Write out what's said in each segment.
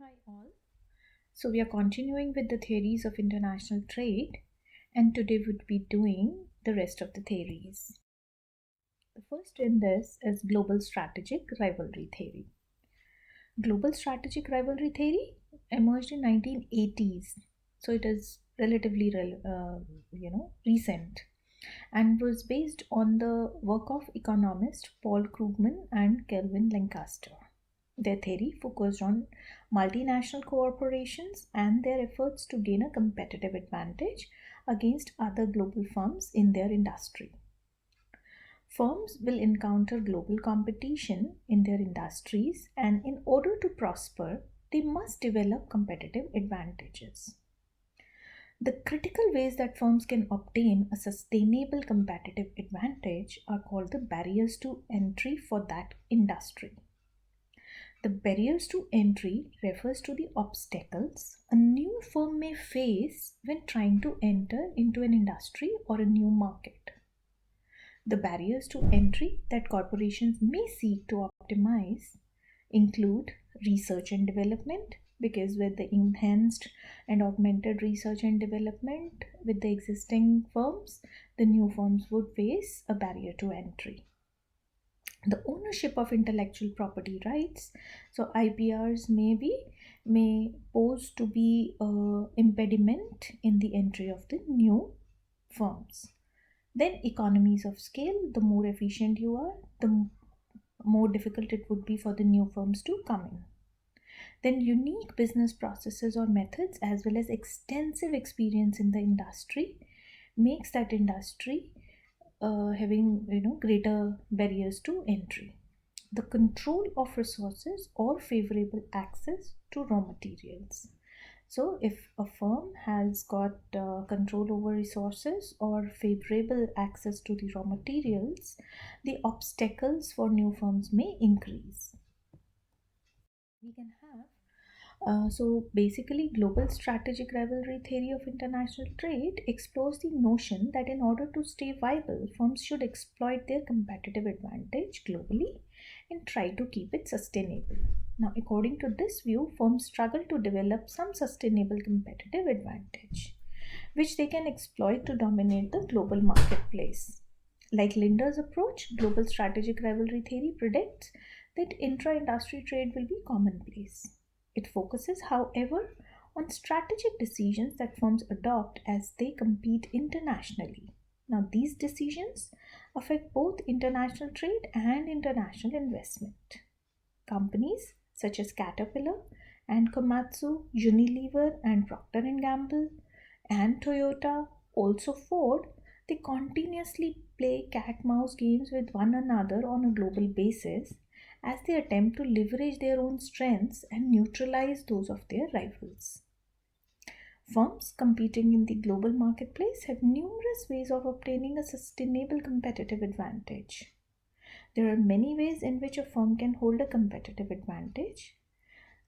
Hi all. So we are continuing with the theories of international trade, and today we'll be doing the rest of the theories. The first in this is global strategic rivalry theory. Global strategic rivalry theory emerged in 1980s, so it is relatively recent, and was based on the work of economists Paul Krugman and Kelvin Lancaster. Their theory focused on multinational corporations and their efforts to gain a competitive advantage against other global firms in their industry. Firms will encounter global competition in their industries, and in order to prosper, they must develop competitive advantages. The critical ways that firms can obtain a sustainable competitive advantage are called the barriers to entry for that industry. The barriers to entry refers to the obstacles a new firm may face when trying to enter into an industry or a new market. The barriers to entry that corporations may seek to optimize include research and development, because with the enhanced and augmented research and development with the existing firms, the new firms would face a barrier to entry. The ownership of intellectual property rights, so IPRs may pose to be a impediment in the entry of the new firms. Then economies of scale, the more efficient you are, the more difficult it would be for the new firms to come in. Then unique business processes or methods as well as extensive experience in the industry makes that industry having greater barriers to entry. The control of resources or favorable access to raw materials. So, if a firm has got control over resources or favorable access to the raw materials, the obstacles for new firms may increase. We can have so basically, global strategic rivalry theory of international trade explores the notion that in order to stay viable, firms should exploit their competitive advantage globally and try to keep it sustainable. Now, according to this view, firms struggle to develop some sustainable competitive advantage, which they can exploit to dominate the global marketplace. Like Linder's approach, global strategic rivalry theory predicts that intra industry trade will be commonplace. It focuses, however, on strategic decisions that firms adopt as they compete internationally. Now, these decisions affect both international trade and international investment. Companies such as Caterpillar and Komatsu, Unilever and Procter and Gamble, and Toyota, also Ford, they continuously play cat mouse games with one another on a global basis as they attempt to leverage their own strengths and neutralize those of their rivals. Firms competing in the global marketplace have numerous ways of obtaining a sustainable competitive advantage. There are many ways in which a firm can hold a competitive advantage.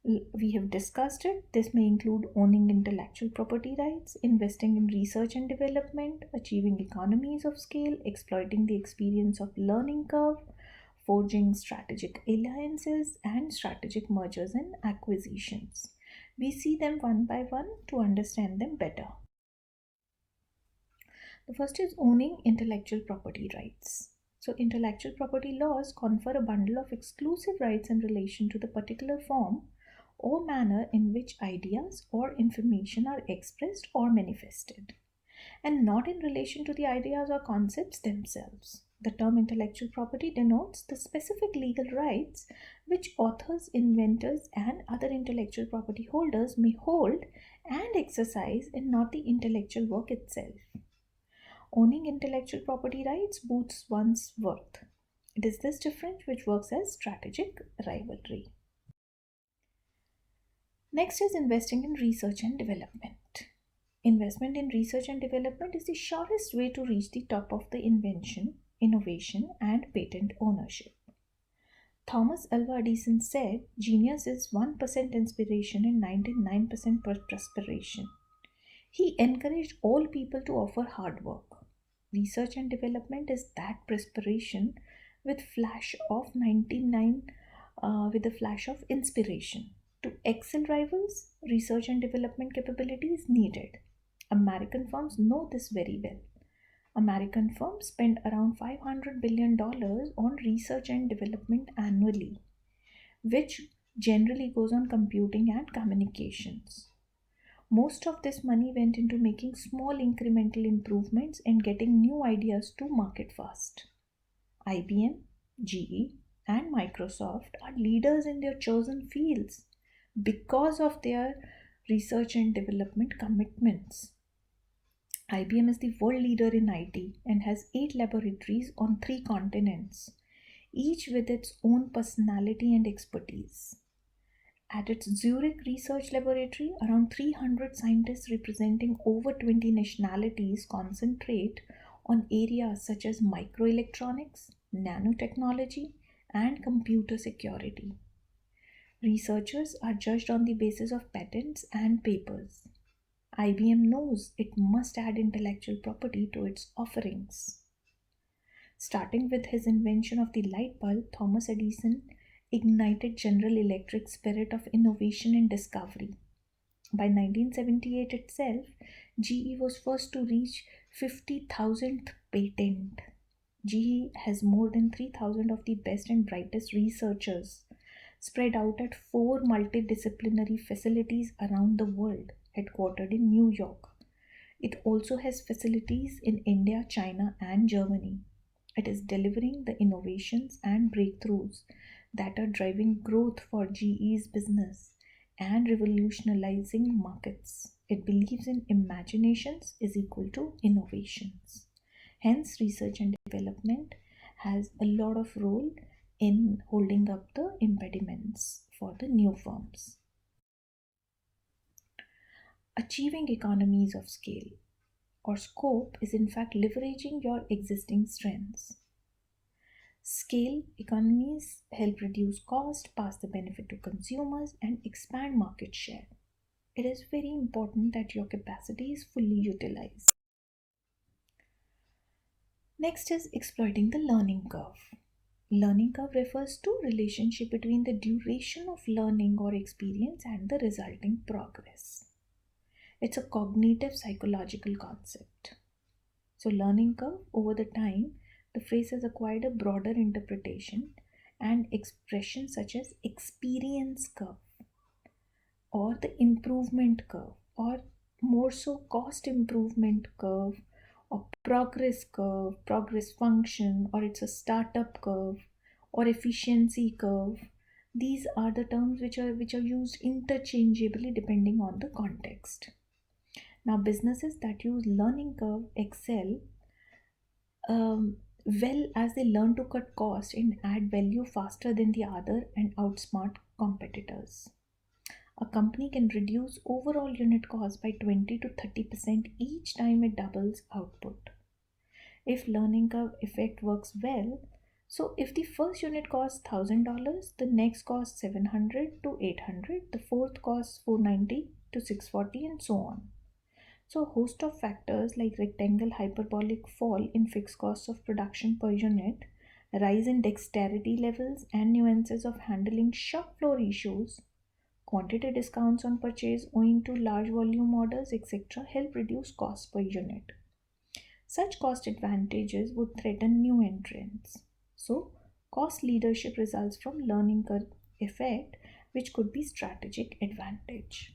We have discussed it. This may include owning intellectual property rights, investing in research and development, achieving economies of scale, exploiting the experience of learning curve, forging strategic alliances, and strategic mergers and acquisitions. We see them one by one to understand them better. The first is owning intellectual property rights. So, intellectual property laws confer a bundle of exclusive rights in relation to the particular form or manner in which ideas or information are expressed or manifested, and not in relation to the ideas or concepts themselves. The term intellectual property denotes the specific legal rights which authors, inventors, and other intellectual property holders may hold and exercise, and not the intellectual work itself. Owning intellectual property rights boosts one's worth. It is this difference which works as strategic rivalry. Next is investing in research and development. Investment in research and development is the surest way to reach the top of the invention, innovation, and patent ownership. Thomas Alva Edison said, "Genius is 1% inspiration and 99% perspiration." He encouraged all people to offer hard work. Research and development is that perspiration with flash of 99 with a flash of inspiration. To excel rivals, research and development capability is needed. American firms know this very well. American firms spend around $500 billion on research and development annually, which generally goes on computing and communications. Most of this money went into making small incremental improvements and getting new ideas to market fast. IBM, GE, and Microsoft are leaders in their chosen fields because of their research and development commitments. IBM is the world leader in IT and has 8 laboratories on 3 continents, each with its own personality and expertise. At its Zurich Research Laboratory, around 300 scientists representing over 20 nationalities concentrate on areas such as microelectronics, nanotechnology, and computer security. Researchers are judged on the basis of patents and papers. IBM knows it must add intellectual property to its offerings. Starting with his invention of the light bulb, Thomas Edison ignited General Electric's spirit of innovation and discovery. By 1978 itself, GE was first to reach 50,000th patent. GE has more than 3,000 of the best and brightest researchers spread out at 4 multidisciplinary facilities around the world, headquartered in New York. It also has facilities in India, China, and Germany. It is delivering the innovations and breakthroughs that are driving growth for GE's business and revolutionizing markets. It believes in imaginations is equal to innovations. Hence, research and development has a lot of role in holding up the impediments for the new firms. Achieving economies of scale or scope is in fact leveraging your existing strengths. Scale economies help reduce cost, pass the benefit to consumers, and expand market share. It is very important that your capacity is fully utilized. Next is exploiting the learning curve. Learning curve refers to relationship between the duration of learning or experience and the resulting progress. It's a cognitive psychological concept. So learning curve over the time, the phrase has acquired a broader interpretation and expressions such as experience curve or the improvement curve or more so cost improvement curve or progress curve, progress function, or it's a startup curve or efficiency curve. These are the terms which are used interchangeably depending on the context. Now businesses that use learning curve excel well as they learn to cut costs and add value faster than the other and outsmart competitors. A company can reduce overall unit cost by 20 to 30% each time it doubles output. If learning curve effect works well, so if the first unit costs $1,000, the next costs 700 to 800, the fourth costs 490 to 640 and so on. So a host of factors like rectangle hyperbolic fall in fixed costs of production per unit, rise in dexterity levels and nuances of handling shop floor issues, quantity discounts on purchase owing to large volume orders, etc., help reduce costs per unit. Such cost advantages would threaten new entrants. So, cost leadership results from learning curve effect, which could be strategic advantage.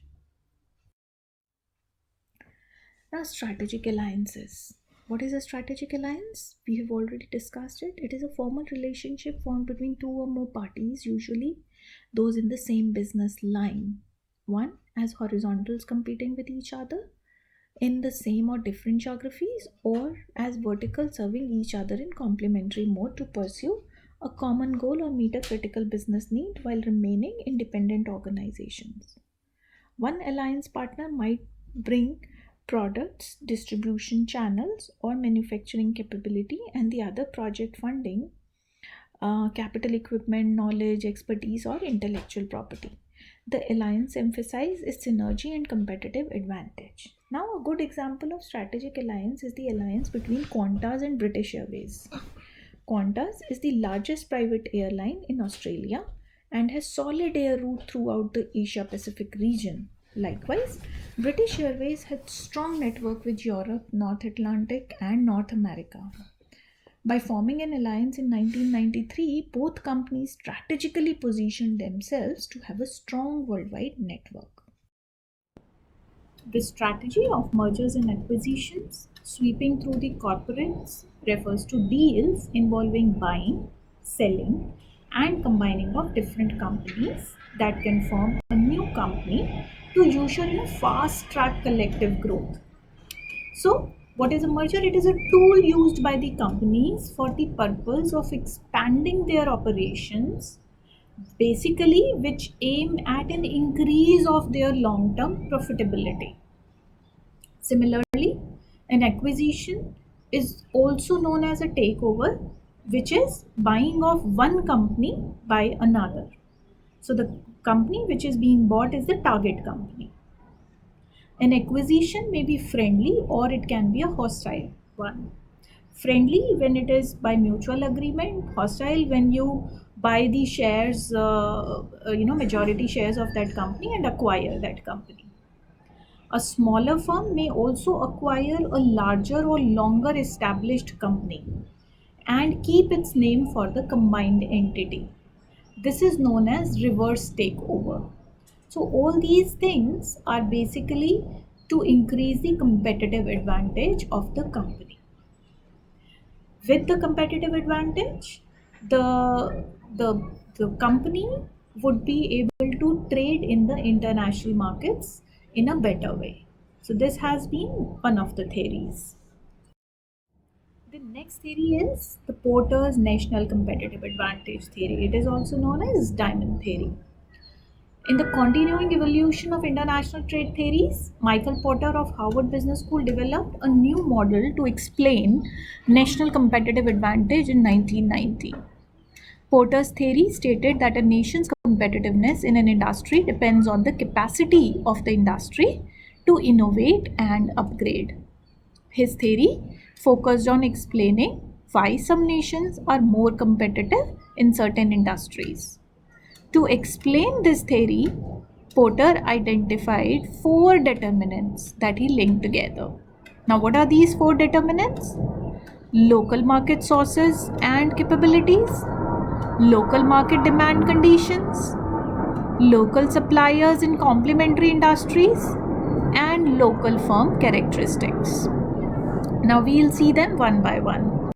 Now, strategic alliances. What is a strategic alliance? We have already discussed it. It is a formal relationship formed between two or more parties, usually those in the same business line. One, as horizontals competing with each other in the same or different geographies, or as verticals serving each other in complementary mode to pursue a common goal or meet a critical business need while remaining independent organizations. One alliance partner might bring products, distribution channels, or manufacturing capability, and the other project funding, capital equipment, knowledge, expertise, or intellectual property. The alliance emphasizes synergy and competitive advantage. Now, a good example of strategic alliance is the alliance between Qantas and British Airways. Qantas is the largest private airline in Australia and has solid air route throughout the Asia Pacific region. Likewise, British Airways had strong network with Europe, North Atlantic and North America. By forming an alliance in 1993, both companies strategically positioned themselves to have a strong worldwide network. This strategy of mergers and acquisitions, sweeping through the corporates, refers to deals involving buying, selling, and combining of different companies that can form a new company to usually fast track collective growth. So, what is a merger? It is a tool used by the companies for the purpose of expanding their operations, basically, which aim at an increase of their long term profitability. Similarly, an acquisition is also known as a takeover, which is buying of one company by another. So, the company which is being bought is the target company. An acquisition may be friendly or it can be a hostile one. Friendly when it is by mutual agreement, hostile when you buy the shares, majority shares of that company and acquire that company. A smaller firm may also acquire a larger or longer established company and keep its name for the combined entity. This is known as reverse takeover. So, all these things are basically to increase the competitive advantage of the company. With the competitive advantage, the, the, the company would be able to trade in the international markets in a better way. So, this has been one of the theories. The next theory is the Porter's National Competitive Advantage theory. It is also known as Diamond theory. In the continuing evolution of international trade theories, Michael Porter of Harvard Business School developed a new model to explain national competitive advantage in 1990. Porter's theory stated that a nation's competitiveness in an industry depends on the capacity of the industry to innovate and upgrade. His theory focused on explaining why some nations are more competitive in certain industries. To explain this theory, Porter identified four determinants that he linked together. Now, what are these four determinants? Local market sources and capabilities, local market demand conditions, local suppliers in complementary industries, and local firm characteristics. Now, we'll see them one by one.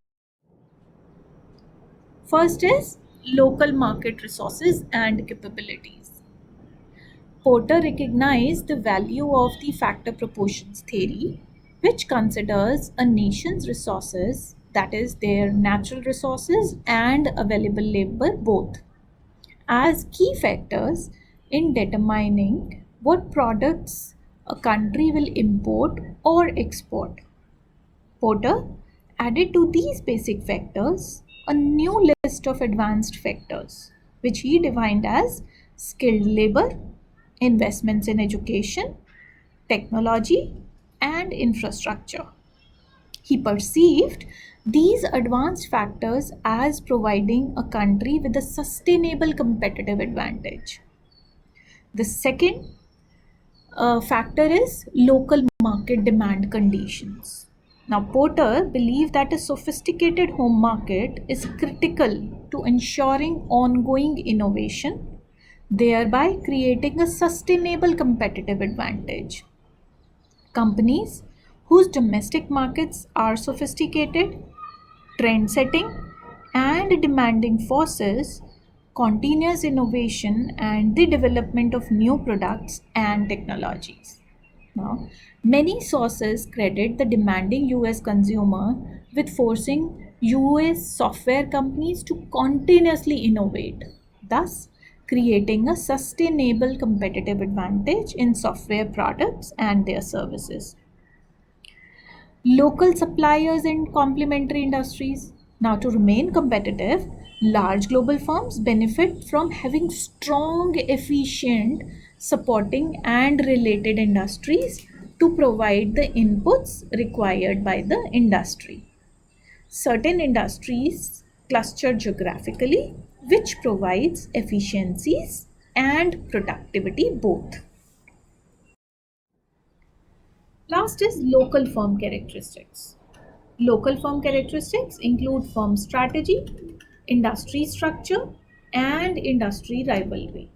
First is local market resources and capabilities. Porter recognized the value of the factor proportions theory, which considers a nation's resources, that is, their natural resources and available labor both, as key factors in determining what products a country will import or export. Porter added to these basic factors a new list of advanced factors, which he defined as skilled labor, investments in education, technology, and infrastructure. He perceived these advanced factors as providing a country with a sustainable competitive advantage. The second factor is local market demand conditions. Now, Porter believed that a sophisticated home market is critical to ensuring ongoing innovation, thereby creating a sustainable competitive advantage. Companies whose domestic markets are sophisticated, trend setting, and demanding forces continuous innovation and the development of new products and technologies. Now, many sources credit the demanding US consumer with forcing US software companies to continuously innovate, thus creating a sustainable competitive advantage in software products and their services. Local suppliers in complementary industries. Now, to remain competitive, large global firms benefit from having strong, efficient supporting and related industries to provide the inputs required by the industry. Certain industries cluster geographically, which provides efficiencies and productivity both. Last is local firm characteristics. Local firm characteristics include firm strategy, industry structure, and industry rivalry.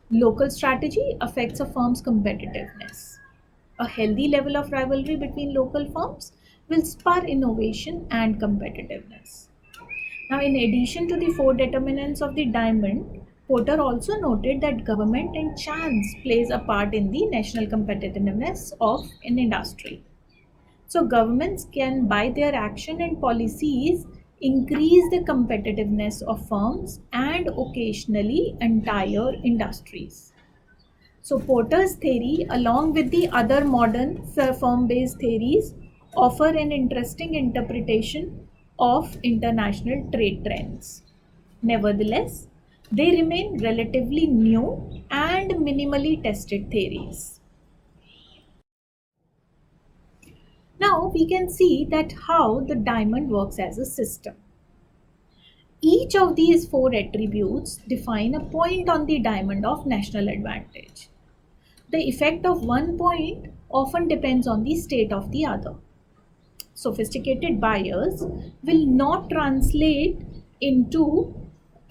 Local strategy affects a firm's competitiveness. A healthy level of rivalry between local firms will spur innovation and competitiveness. Now, in addition to the four determinants of the diamond, Porter also noted that government and chance plays a part in the national competitiveness of an industry. So governments can, by their action and policies, increase the competitiveness of firms and occasionally entire industries. So Porter's theory, along with the other modern firm-based theories, offer an interesting interpretation of international trade trends. Nevertheless, they remain relatively new and minimally tested theories. Now we can see that how the diamond works as a system. Each of these four attributes define a point on the diamond of national advantage. The effect of one point often depends on the state of the other. Sophisticated buyers will not translate into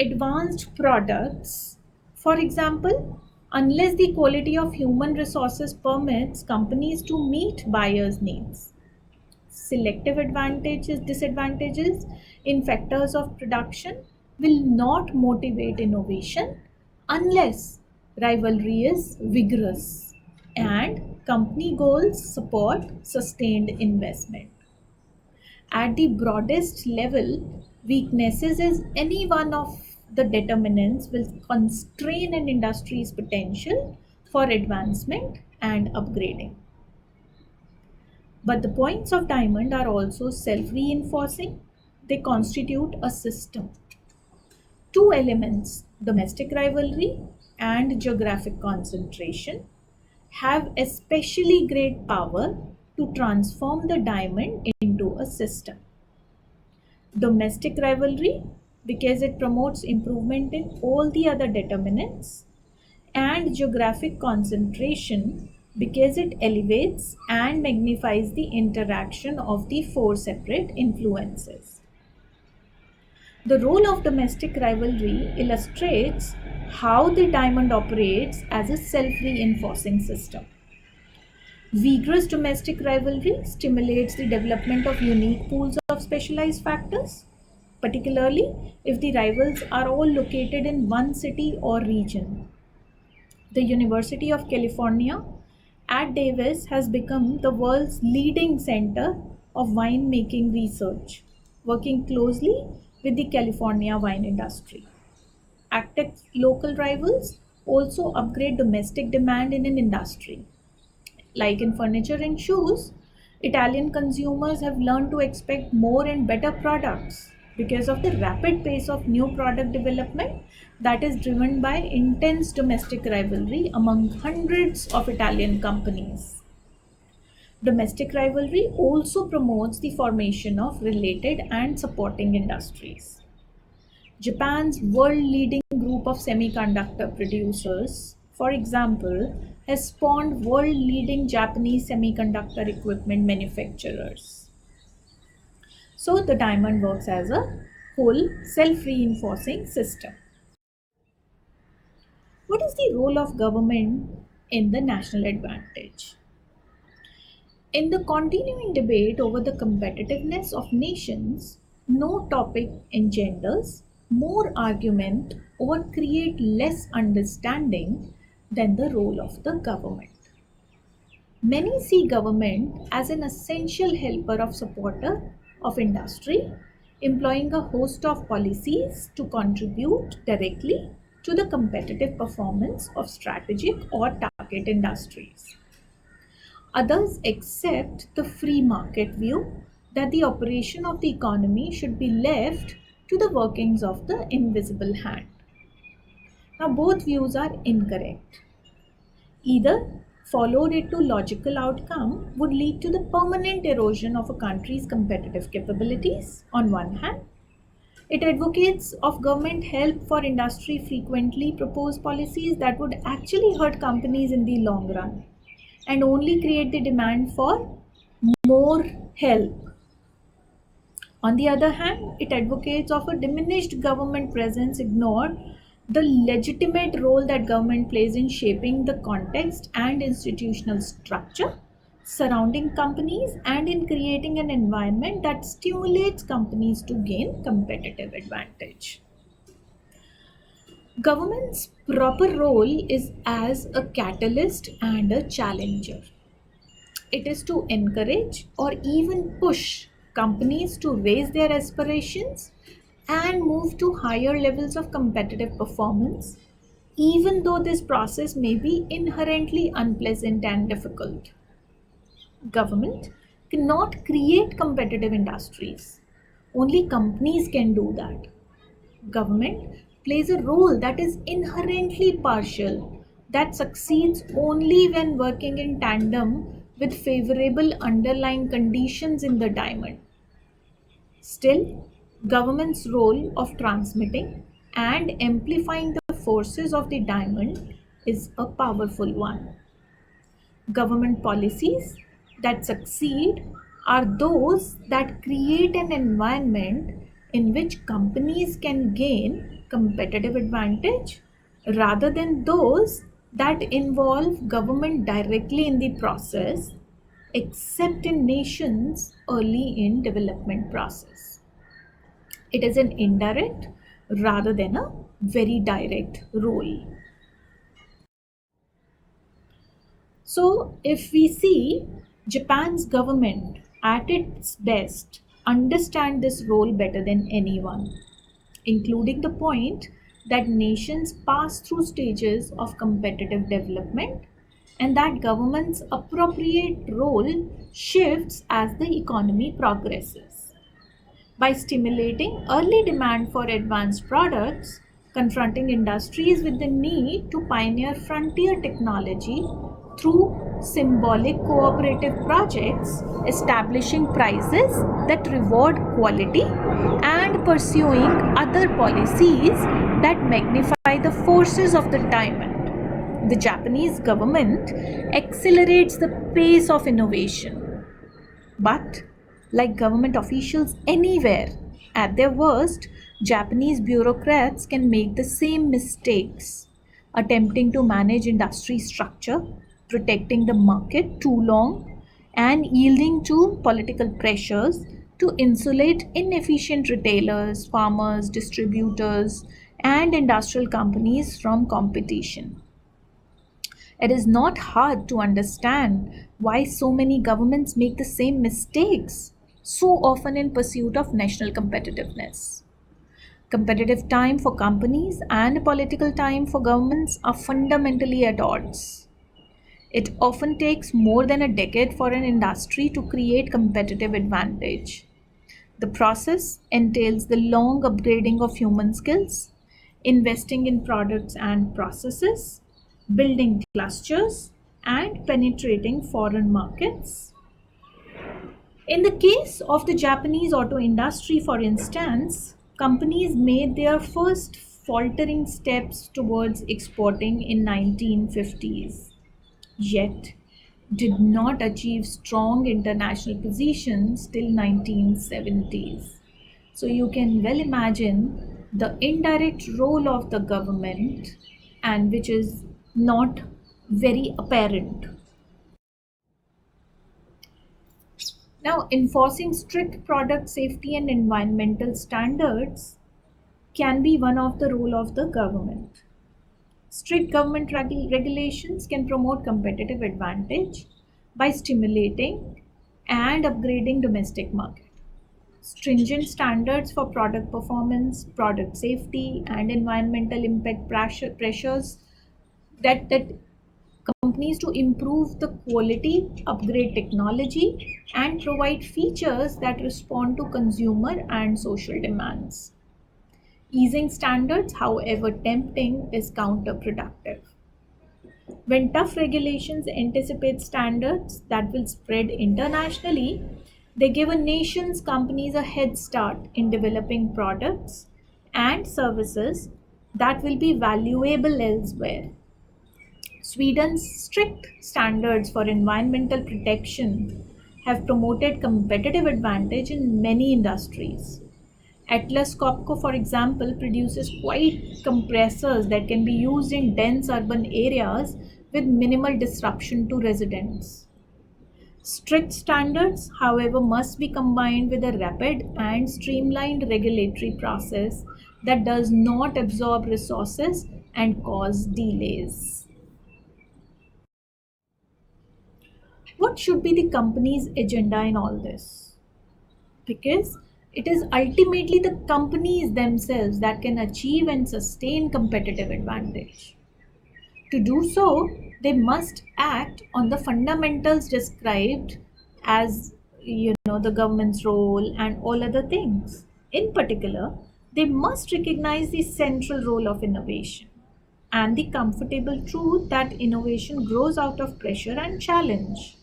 advanced products. For example, unless the quality of human resources permits companies to meet buyers' needs. Selective disadvantages in factors of production will not motivate innovation unless rivalry is vigorous and company goals support sustained investment. At the broadest level, weaknesses is any one of the determinants will constrain an industry's potential for advancement and upgrading. But the points of diamond are also self-reinforcing. They constitute a system. Two elements, domestic rivalry and geographic concentration, have especially great power to transform the diamond into a system. Domestic rivalry, because it promotes improvement in all the other determinants, and geographic concentration, because it elevates and magnifies the interaction of the four separate influences. The role of domestic rivalry illustrates how the diamond operates as a self-reinforcing system. Vigorous domestic rivalry stimulates the development of unique pools of specialized factors, particularly if the rivals are all located in one city or region. The University of California at Davis has become the world's leading center of winemaking research, working closely with the California wine industry. Active local rivals also upgrade domestic demand in an industry. Like in furniture and shoes, Italian consumers have learned to expect more and better products because of the rapid pace of new product development that is driven by intense domestic rivalry among hundreds of Italian companies. Domestic rivalry also promotes the formation of related and supporting industries. Japan's world-leading group of semiconductor producers, for example, has spawned world-leading Japanese semiconductor equipment manufacturers. So the diamond works as a whole self-reinforcing system. What is the role of government in the national advantage? In the continuing debate over the competitiveness of nations, no topic engenders more argument or create less understanding than the role of the government. Many see government as an essential helper of supporter of industry, employing a host of policies to contribute directly to the competitive performance of strategic or target industries. Others accept the free market view that the operation of the economy should be left to the workings of the invisible hand. Now, both views are incorrect. Either followed it to logical outcome would lead to the permanent erosion of a country's competitive capabilities on one hand, It advocates of government help for industry, frequently propose policies that would actually hurt companies in the long run and only create the demand for more help. On the other hand, it advocates of a diminished government presence, ignore the legitimate role that government plays in shaping the context and institutional structure surrounding companies and in creating an environment that stimulates companies to gain competitive advantage. Government's proper role is as a catalyst and a challenger. It is to encourage or even push companies to raise their aspirations and move to higher levels of competitive performance, even though this process may be inherently unpleasant and difficult. Government cannot create competitive industries. Only companies can do that. Government plays a role that is inherently partial, that succeeds only when working in tandem with favorable underlying conditions in the diamond. Still, government's role of transmitting and amplifying the forces of the diamond is a powerful one. Government policies that succeed are those that create an environment in which companies can gain competitive advantage rather than those that involve government directly in the process, except in nations early in development process. It is an indirect rather than a very direct role. So, if we see Japan's government at its best understand this role better than anyone, including the point that nations pass through stages of competitive development and that government's appropriate role shifts as the economy progresses. By stimulating early demand for advanced products, confronting industries with the need to pioneer frontier technology through symbolic cooperative projects, establishing prices that reward quality, and pursuing other policies that magnify the forces of the diamond. The Japanese government accelerates the pace of innovation, but, like government officials anywhere, at their worst, Japanese bureaucrats can make the same mistakes, attempting to manage industry structure, protecting the market too long, and yielding to political pressures to insulate inefficient retailers, farmers, distributors, and industrial companies from competition. It is not hard to understand why so many governments make the same mistakes, so often in pursuit of national competitiveness. Competitive time for companies and political time for governments are fundamentally at odds. It often takes more than a decade for an industry to create competitive advantage. The process entails the long upgrading of human skills, investing in products and processes, building clusters, and penetrating foreign markets. In the case of the Japanese auto industry, for instance, companies made their first faltering steps towards exporting in 1950s, yet did not achieve strong international positions till 1970s. So you can well imagine the indirect role of the government and which is not very apparent. Now, enforcing strict product safety and environmental standards can be one of the role of the government. Strict government regulations can promote competitive advantage by stimulating and upgrading domestic market. Stringent standards for product performance, product safety, and environmental impact pressures that companies to improve the quality, upgrade technology, and provide features that respond to consumer and social demands. Easing standards, however tempting, is counterproductive. When tough regulations anticipate standards that will spread internationally, They give a nation's companies a head start in developing products and services that will be valuable elsewhere. Sweden's strict standards for environmental protection have promoted competitive advantage in many industries. Atlas Copco, for example, produces quiet compressors that can be used in dense urban areas with minimal disruption to residents. Strict standards, however, must be combined with a rapid and streamlined regulatory process that does not absorb resources and cause delays. What should be the company's agenda in all this? Because it is ultimately the companies themselves that can achieve and sustain competitive advantage. To do so, they must act on the fundamentals described as the government's role and all other things. In particular, they must recognize the central role of innovation and the comfortable truth that innovation grows out of pressure and challenge.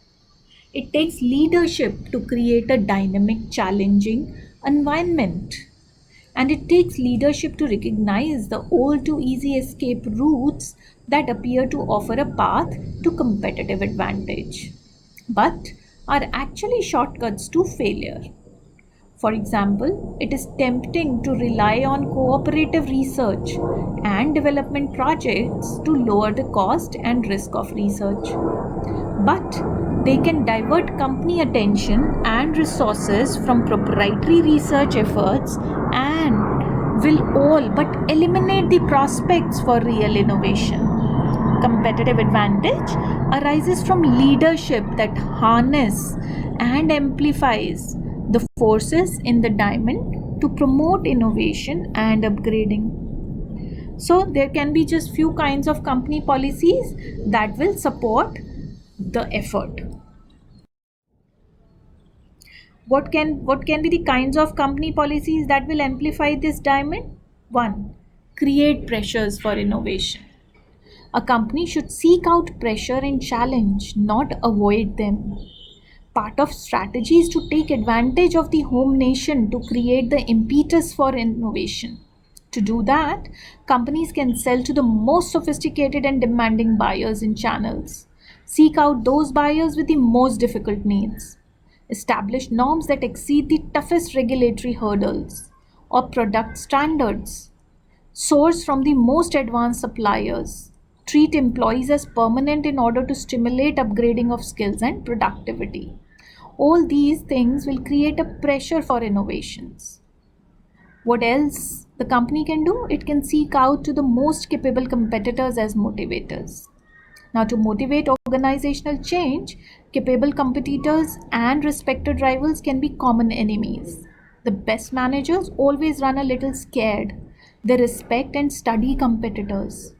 It takes leadership to create a dynamic, challenging environment. And it takes leadership to recognize the all too easy escape routes that appear to offer a path to competitive advantage, but are actually shortcuts to failure. For example, it is tempting to rely on cooperative research and development projects to lower the cost and risk of research. But they can divert company attention and resources from proprietary research efforts and will all but eliminate the prospects for real innovation. Competitive advantage arises from leadership that harness and amplifies the forces in the diamond to promote innovation and upgrading. So there can be just few kinds of company policies that will support the effort. What can be the kinds of company policies that will amplify this diamond? 1. Create pressures for innovation. A company should seek out pressure and challenge, not avoid them. Part of strategy is to take advantage of the home nation to create the impetus for innovation. To do that, companies can sell to the most sophisticated and demanding buyers in channels. Seek out those buyers with the most difficult needs. Establish norms that exceed the toughest regulatory hurdles or product standards. Source from the most advanced suppliers. Treat employees as permanent in order to stimulate upgrading of skills and productivity. All these things will create a pressure for innovations. What else the company can do? It can seek out to the most capable competitors as motivators. Now, to motivate organizational change, capable competitors and respected rivals can be common enemies. The best managers always run a little scared. They respect and study competitors.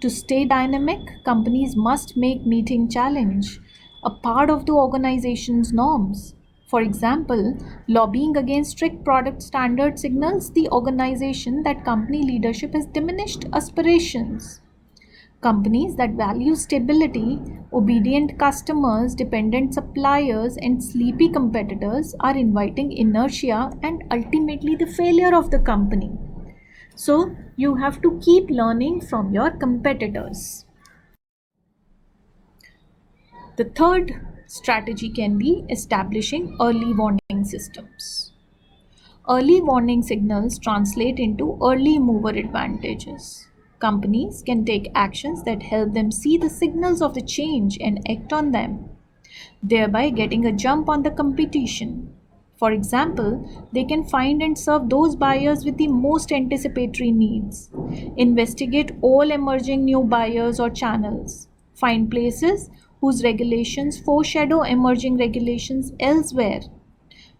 To stay dynamic, companies must make meeting challenge a part of the organization's norms. For example, lobbying against strict product standards signals the organization that company leadership has diminished aspirations. Companies that value stability, obedient customers, dependent suppliers, and sleepy competitors are inviting inertia and ultimately the failure of the company. So, you have to keep learning from your competitors. The third strategy can be establishing early warning systems. Early warning signals translate into early mover advantages. Companies can take actions that help them see the signals of the change and act on them, thereby getting a jump on the competition. For example, they can find and serve those buyers with the most anticipatory needs, investigate all emerging new buyers or channels, find places whose regulations foreshadow emerging regulations elsewhere,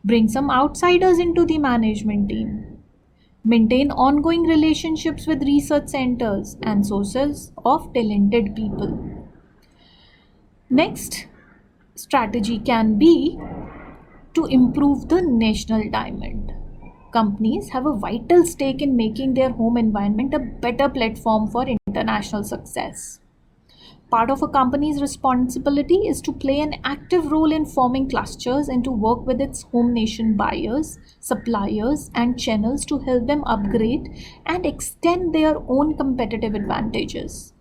bring some outsiders into the management team, maintain ongoing relationships with research centers and sources of talented people. Next strategy can be to improve the national diamond. Companies have a vital stake in making their home environment a better platform for international success. Part of a company's responsibility is to play an active role in forming clusters and to work with its home nation buyers, suppliers, and channels to help them upgrade and extend their own competitive advantages.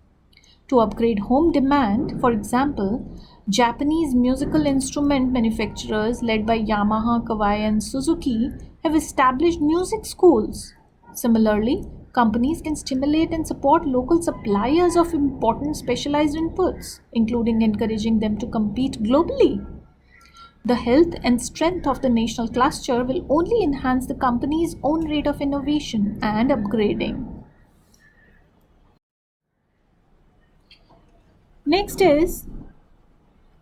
To upgrade home demand, for example, Japanese musical instrument manufacturers led by Yamaha, Kawai, and Suzuki have established music schools. Similarly, companies can stimulate and support local suppliers of important specialized inputs, including encouraging them to compete globally. The health and strength of the national cluster will only enhance the company's own rate of innovation and upgrading. Next is,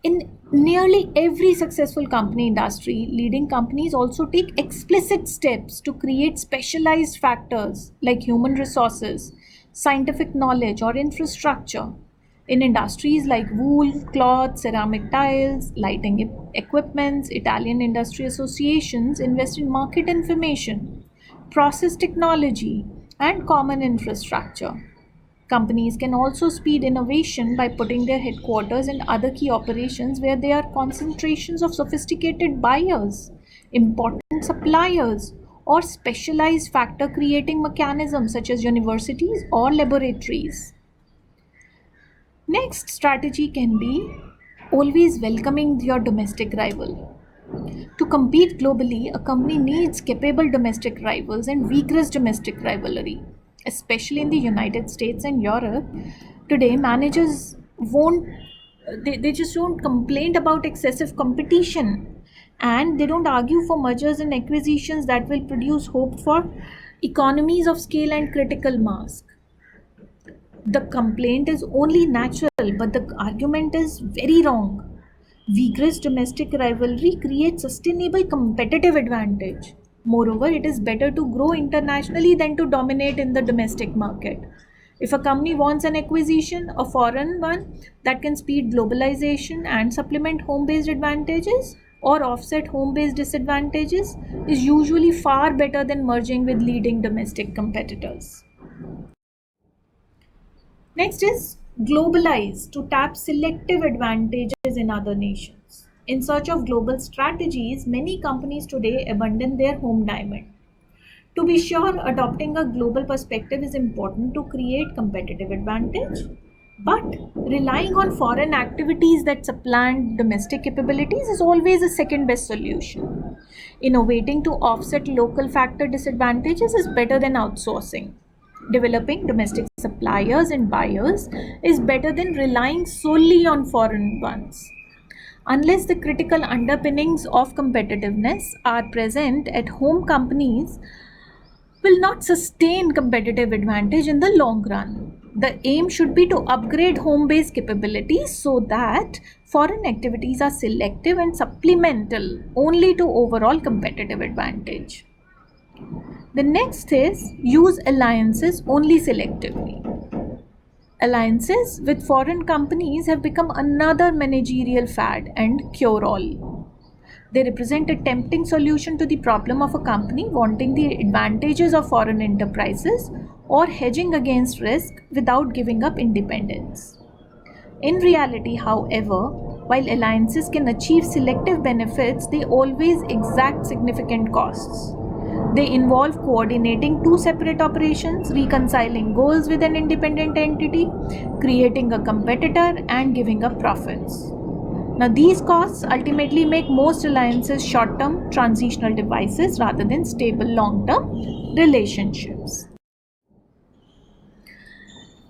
in nearly every successful company industry, leading companies also take explicit steps to create specialized factors like human resources, scientific knowledge, or infrastructure. In industries like wool, cloth, ceramic tiles, lighting equipments, Italian industry associations invest in market information, process technology, and common infrastructure. Companies can also speed innovation by putting their headquarters and other key operations where there are concentrations of sophisticated buyers, important suppliers, or specialized factor creating mechanisms such as universities or laboratories. Next strategy can be always welcoming your domestic rival. To compete globally, a company needs capable domestic rivals and vigorous domestic rivalry. Especially in the United States and Europe, today managers they just don't complain about excessive competition, and they don't argue for mergers and acquisitions that will produce hope for economies of scale and critical mass. The complaint is only natural, but the argument is very wrong. Vigorous domestic rivalry creates sustainable competitive advantage. Moreover, it is better to grow internationally than to dominate in the domestic market. If a company wants an acquisition, a foreign one that can speed globalization and supplement home based advantages or offset home based disadvantages, is usually far better than merging with leading domestic competitors. Next is globalize to tap selective advantages in other nations. In search of global strategies, many companies today abandon their home diamond. To be sure, adopting a global perspective is important to create competitive advantage, but relying on foreign activities that supplant domestic capabilities is always a second best solution. Innovating to offset local factor disadvantages is better than outsourcing. Developing domestic suppliers and buyers is better than relying solely on foreign ones. Unless the critical underpinnings of competitiveness are present at home, companies will not sustain competitive advantage in the long run. The aim should be to upgrade home based capabilities so that foreign activities are selective and supplemental only to overall competitive advantage. The next is use alliances only selectively. Alliances with foreign companies have become another managerial fad and cure all. They represent a tempting solution to the problem of a company wanting the advantages of foreign enterprises or hedging against risk without giving up independence. In reality, however, while alliances can achieve selective benefits, they always exact significant costs. They involve coordinating two separate operations, reconciling goals with an independent entity, creating a competitor, and giving up profits. Now, these costs ultimately make most alliances short term transitional devices rather than stable long term relationships.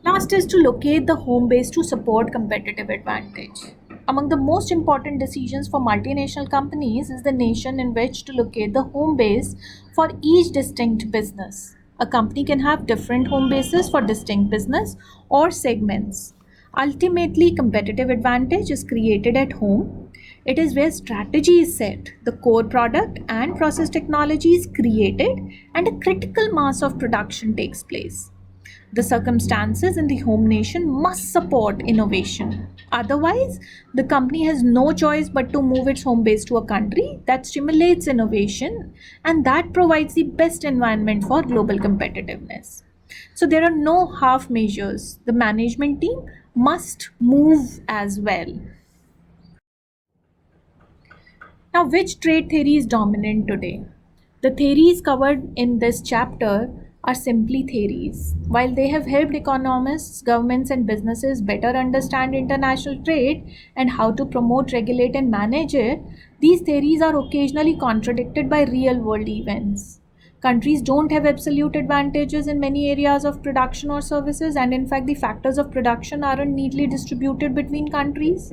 Last is to locate the home base to support competitive advantage. Among the most important decisions for multinational companies is the nation in which to locate the home base for each distinct business. A company can have different home bases for distinct business or segments. Ultimately, competitive advantage is created at home. It is where strategy is set, the core product and process technology is created, and a critical mass of production takes place. The circumstances in the home nation must support innovation. Otherwise, the company has no choice but to move its home base to a country that stimulates innovation and that provides the best environment for global competitiveness. So, there are no half measures. The management team must move as well. Now, which trade theory is dominant today? The theories covered in this chapter are simply theories. While they have helped economists, governments, and businesses better understand international trade and how to promote, regulate, and manage it, these theories are occasionally contradicted by real world events. Countries don't have absolute advantages in many areas of production or services, and in fact, the factors of production aren't neatly distributed between countries.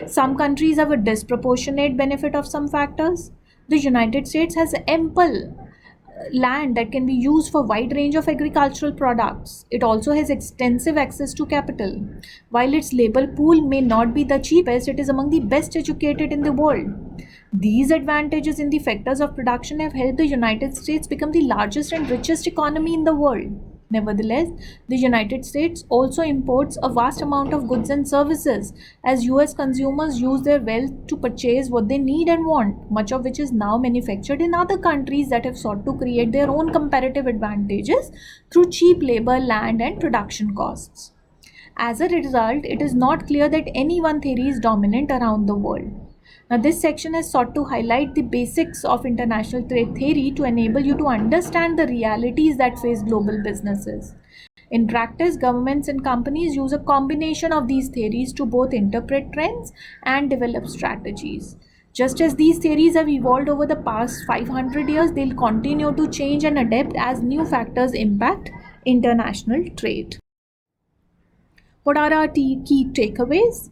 Some countries have a disproportionate benefit of some factors. The United States has ample land that can be used for wide range of agricultural products. It also has extensive access to capital. While its labor pool may not be the cheapest, it is among the best educated in the world. These advantages in the factors of production have helped the United States become the largest and richest economy in the world. Nevertheless, the United States also imports a vast amount of goods and services as US consumers use their wealth to purchase what they need and want, much of which is now manufactured in other countries that have sought to create their own comparative advantages through cheap labor, land, and production costs. As a result, it is not clear that any one theory is dominant around the world. Now, this section has sought to highlight the basics of international trade theory to enable you to understand the realities that face global businesses. In practice, governments and companies use a combination of these theories to both interpret trends and develop strategies. Just as these theories have evolved over the past 500 years, they'll continue to change and adapt as new factors impact international trade. What are our key takeaways?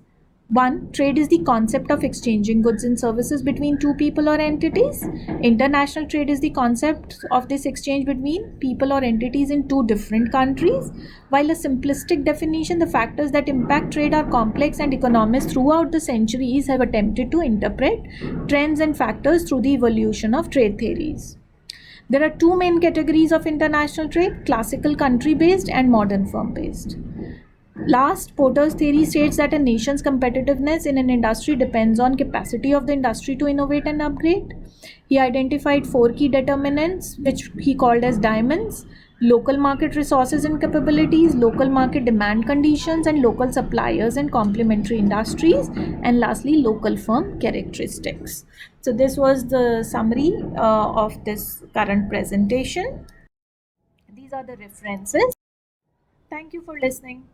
One, trade is the concept of exchanging goods and services between two people or entities. International trade is the concept of this exchange between people or entities in two different countries. While a simplistic definition, the factors that impact trade are complex, and economists throughout the centuries have attempted to interpret trends and factors through the evolution of trade theories. There are two main categories of international trade: classical country based and modern firm based. Last, Porter's theory states that a nation's competitiveness in an industry depends on capacity of the industry to innovate and upgrade. He identified four key determinants, which he called as diamonds: local market resources and capabilities, local market demand conditions, and local suppliers and complementary industries, and lastly, local firm characteristics. So this was the summary of this current presentation. These are the references. Thank you for listening.